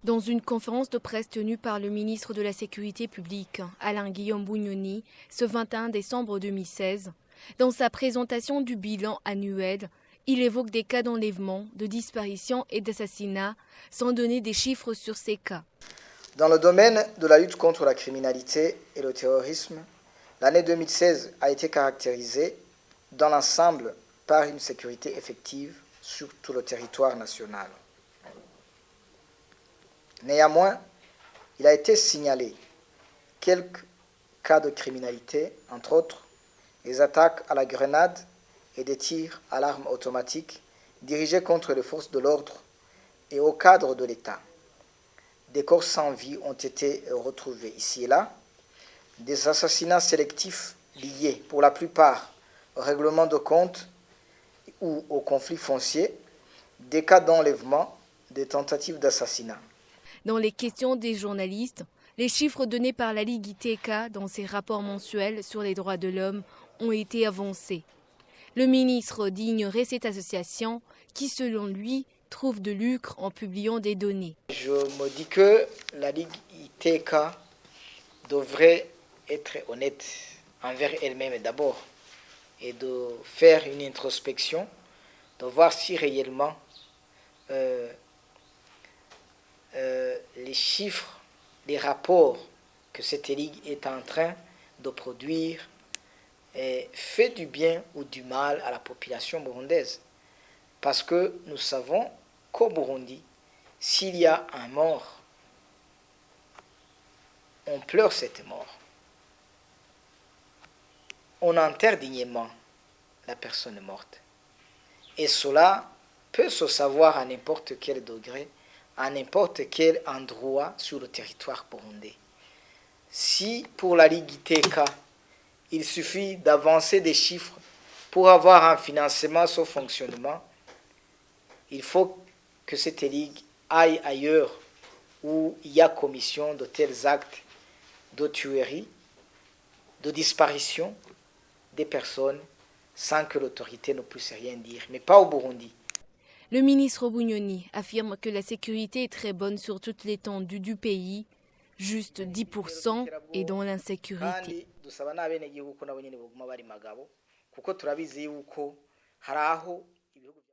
Dans une conférence de presse tenue par le ministre de la Sécurité publique, Alain-Guillaume Bunyoni, ce 21 décembre 2016, dans sa présentation du bilan annuel, il évoque des cas d'enlèvement, de disparition et d'assassinat, sans donner des chiffres sur ces cas. Dans le domaine de la lutte contre la criminalité et le terrorisme, l'année 2016 a été caractérisée dans l'ensemble par une sécurité effective sur tout le territoire national. Néanmoins, il a été signalé quelques cas de criminalité, entre autres les attaques à la grenade et des tirs à l'arme automatique dirigés contre les forces de l'ordre et au cadre de l'État. Des corps sans vie ont été retrouvés ici et là, des assassinats sélectifs liés pour la plupart au règlement de compte ou au conflit foncier, des cas d'enlèvement, des tentatives d'assassinat. Dans les questions des journalistes, les chiffres donnés par la Ligue ITK dans ses rapports mensuels sur les droits de l'homme ont été avancés. Le ministre dit ignorer cette association qui, selon lui, trouve de lucre en publiant des données. Je me dis que la Ligue ITK devrait être honnête envers elle-même d'abord et de faire une introspection, de voir si réellement les chiffres, les rapports que cette ligue est en train de produire fait du bien ou du mal à la population burundaise. Parce que nous savons qu'au Burundi, s'il y a un mort, on pleure cette mort. On enterre dignement la personne morte. Et cela peut se savoir à n'importe quel degré, à n'importe quel endroit sur le territoire burundais. Si pour la Ligue ITK, il suffit d'avancer des chiffres pour avoir un financement sur fonctionnement, il faut que cette ligue aille ailleurs où il y a commission de tels actes de tuerie, de disparition des personnes sans que l'autorité ne puisse rien dire, mais pas au Burundi. Le ministre Bunyoni affirme que la sécurité est très bonne sur toute l'étendue du pays, juste 10% est dans l'insécurité.